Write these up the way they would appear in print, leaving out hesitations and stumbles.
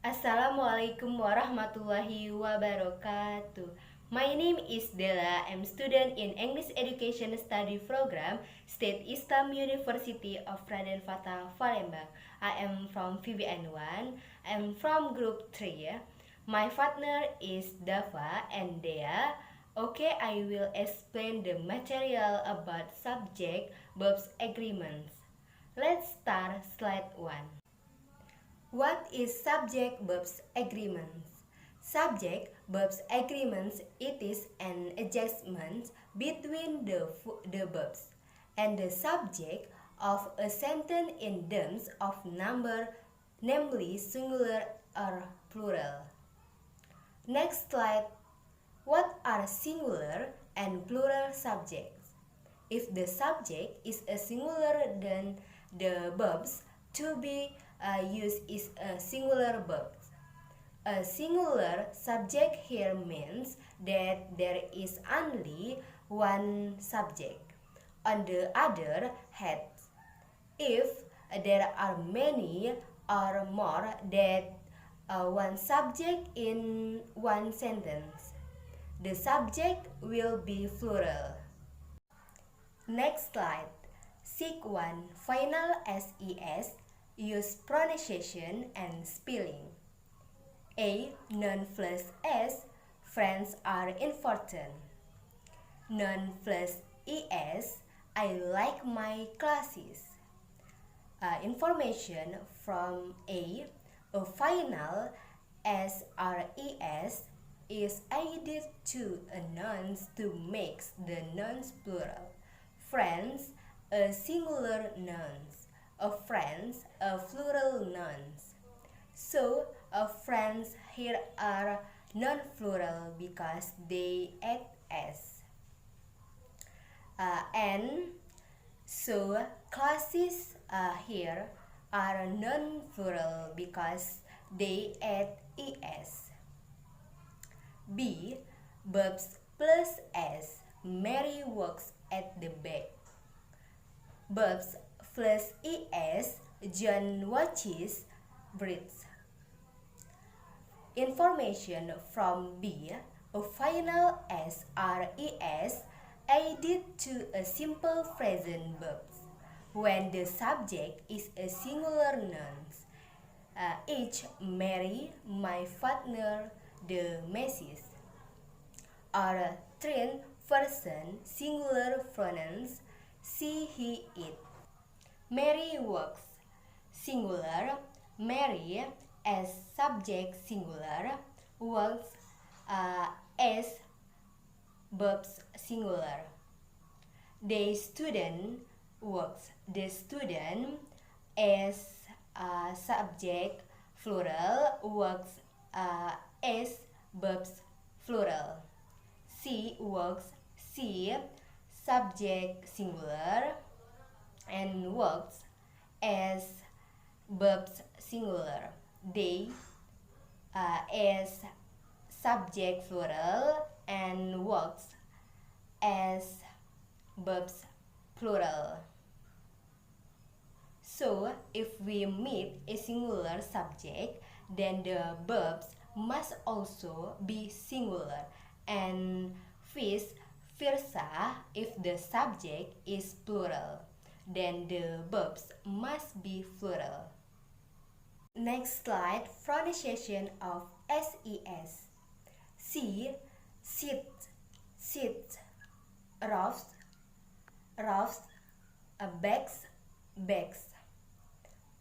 Assalamualaikum warahmatullahi wabarakatuh. My name is Delah. I'm student in English Education Study Program, State Islam University of Raden Fatah, Palembang. I am from VBN1. I'm from Group 3. My partner is Dava and Dea. Okay, I will explain the material about subject-verb agreements. Let's start slide 1. What is subject-verb agreements? Subject-verb agreements, it is an adjustment between the verbs and the subject of a sentence in terms of number, namely singular or plural. Next slide. What are singular and plural subjects? If the subject is a singular, then the verbs to be used is a singular verb. A singular subject here means that there is only one subject. On the other hand, if there are many or more than one subject in one sentence, the subject will be plural. Next slide. Seek 1. Final SES. Use pronunciation and spelling. A. Noun plus S. Friends are important. Noun plus ES. I like my classes. Information from A. A final SRES is added to a nouns to make the nouns plural. Friends, a singular nouns. A friends, a plural nouns. So, friends here are non-plural because they add s. And so classes here are non-plural because they add es. B. Verbs plus s. Mary works at the back. Verbs plus es. John watches birds. Information from B. A final SRES added to a simple present verb when the subject is a singular noun. Each Mary, my partner, the Mrs. Or third person singular pronouns she, he, it. Mary works singular. Mary as subject singular, works as verbs singular. The student works. The student as subject plural, works as verbs plural. She works. She subject singular and works as verbs singular. They as subject plural and works as verbs plural. So, if we meet a singular subject, then the verbs must also be singular, and vice versa. If the subject is plural, then the verbs must be plural. Next slide. Pronunciation of SES. See, sit, sit, roughs, roughs, bags, bags.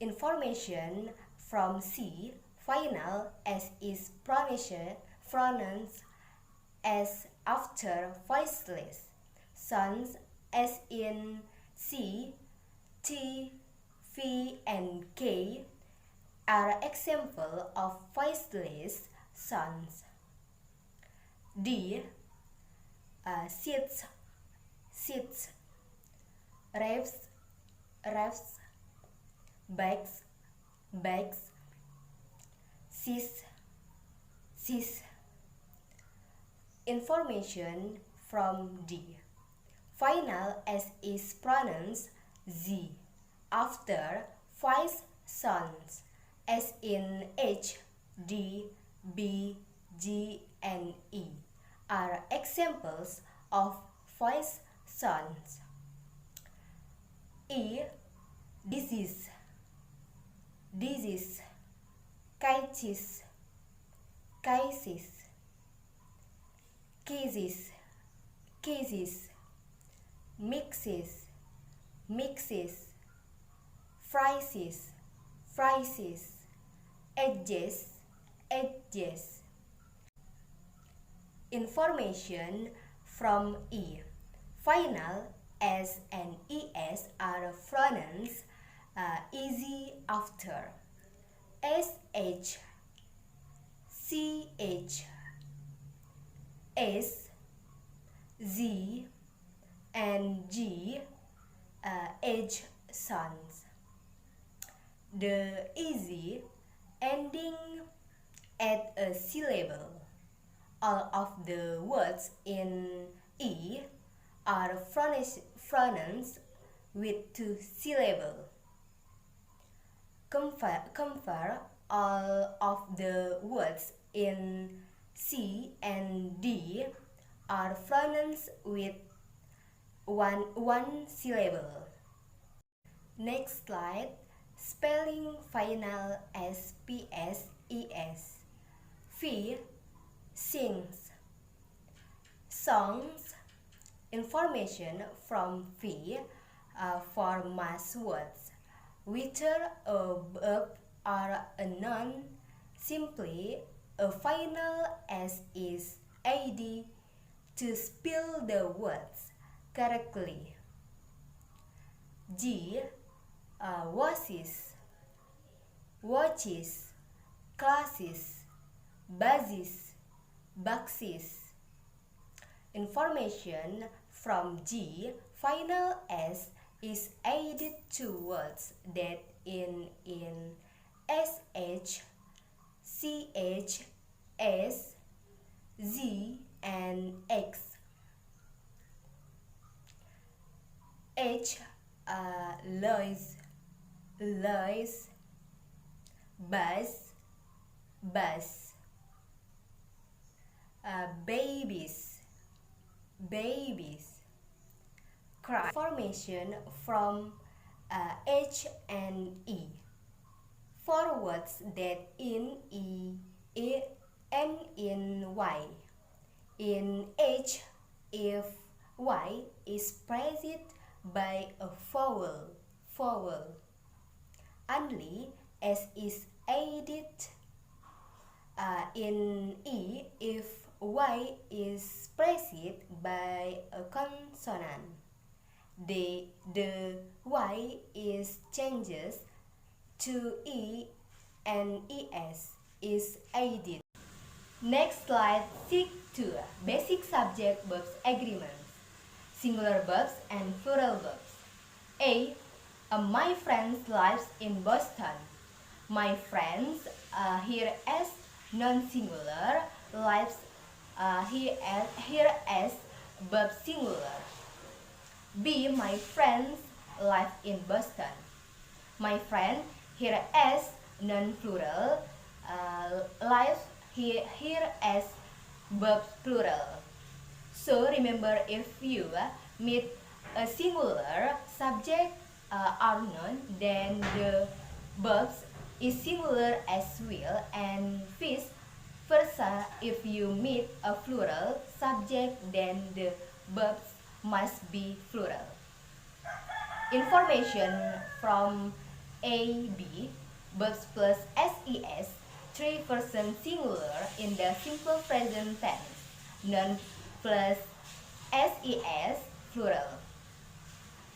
Information from C. Final as is pronounced as after voiceless. Sounds as in C, T, V, and K are example of voiceless sounds. D. Sits, sits, revs, revs, bags, bags, sis, sis. Information from D. Final as is pronounced Z after voice sounds as in H, D, B, G, and E are examples of voice sounds. E, disease, disease, crisis, crisis, cases, cases, mixes, mixes, phrases, phrases, edges, edges. Information from E. Final S and ES are pronouns easy after. SH, CH, S, Z, and G H sounds. The easy ending at a syllable. All of the words in E are pronouns with two syllables. Compare all of the words in C and D are pronouns with one syllable. Next slide. Spelling final SPSES. V, sings. Songs. Information from V for mass words. Whether a verb or a noun, simply a final S is added to spell the words correctly. G, watches, watches, classes, buses, boxes. Information from G final S is added to words that end in SH, CH, S, Z, and X. H, lies, lies, bus, bus. Babies, babies. Cry. Formation from H and E. For words that end in Y. In H, if Y is preceded by a vowel, only S is added. In E, if Y is preceded by a consonant, the Y is changes to E and ES is added. Next slide, 6.2. Basic subject-verb agreements. Singular verbs and plural verbs. A, my friends lives in Boston. My friends here as non-singular, lives here as verb singular. B, my friends live in Boston. My friend here as non-plural, lives here as verb plural. So remember, if you meet a singular subject or noun, then the verbs is singular as well, and vice versa. If you meet a plural subject, then the verbs must be plural. Information from A, B, verbs plus SES, 3-person singular in the simple present tense. Noun plus SES, plural.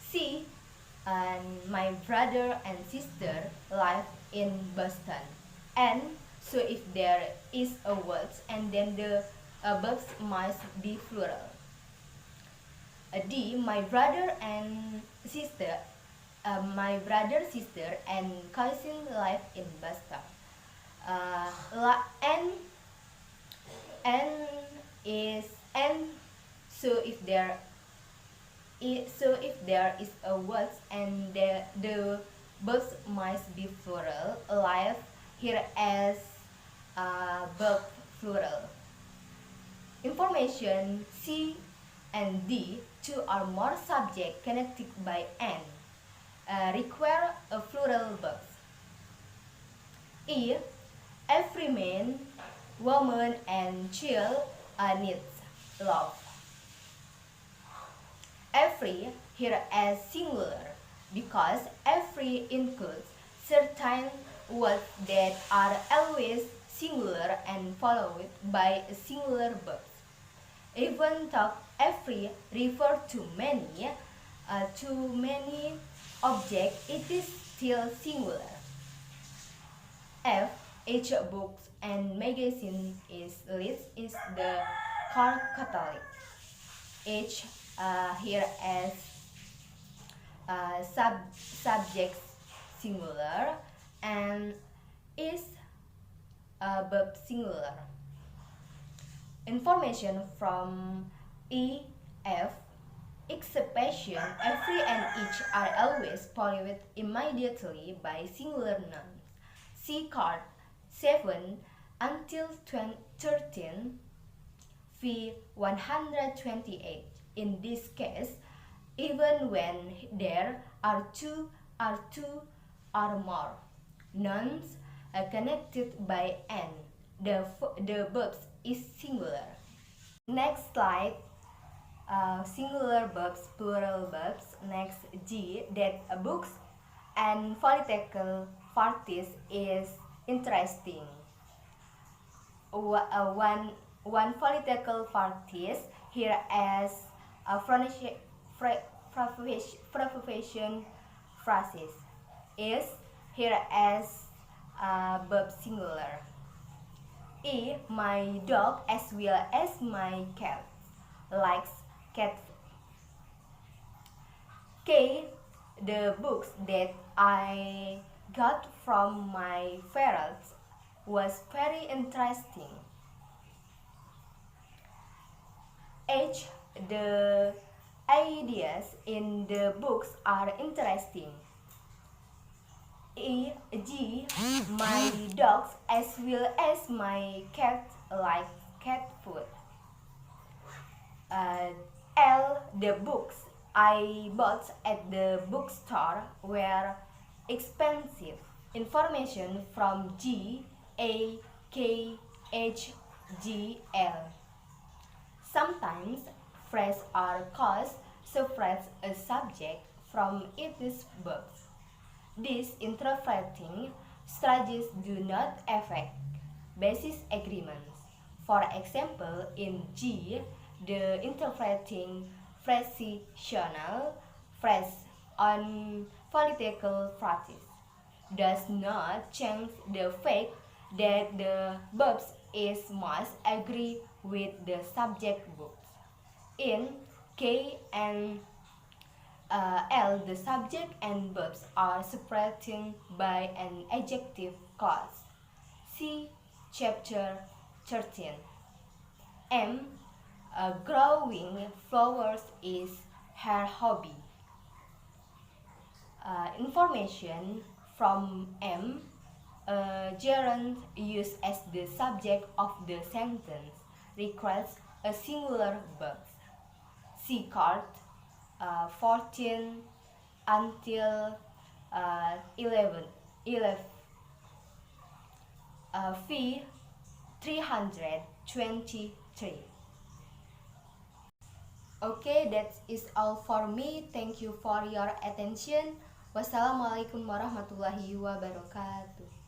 C, and my brother and sister live in Boston. And so if there is a word, and then the verbs must be plural. D, my brother, sister, and cousin live in Boston. So if there is a word, and the verbs must be plural, live here as verb plural. Information C and D, two or more subjects connected by N, require a plural verbs. E. Every man, woman, and child needs love. Every here as singular because every includes certain words that are always singular and followed by a singular verb. Even though every refer to many objects, it is still singular. F. Each books and magazine is the car Catholic. H here as subject singular and is verb singular. Information from E, F. Exception every and each are always followed immediately by singular nouns. See card 7 until 13 v 128. In this case, even when there are two or more nouns connected by N, the verbs is singular. Next slide. Singular verbs, plural verbs. Next G, that books and political parties is interesting. One political parties here as a profession phrases is here as verb singular. E. My dog as well as my cat likes cat food. K. The books that I got from my parents was very interesting. H. The ideas in the books are interesting. G. My dogs as well as my cat like cat food. L. The books I bought at the bookstore were expensive. Information from G, A, K, H, G, L. Sometimes phrases are caused separate a subject from its verbs. These interpreting strategies do not affect basis agreements. For example, in G, the interpreting prepositional phrase on political parties does not change the fact that the verbs is must agree with the subject verbs. In K and L, the subject and verbs are separated by an adjective clause. See Chapter 13. M. Growing flowers is her hobby. Information from M. Gerund used as the subject of the sentence requires a singular verb. See card 14 until 11 fee 323. Okay, that is all for me. Thank you for your attention. Wassalamualaikum warahmatullahi wabarakatuh.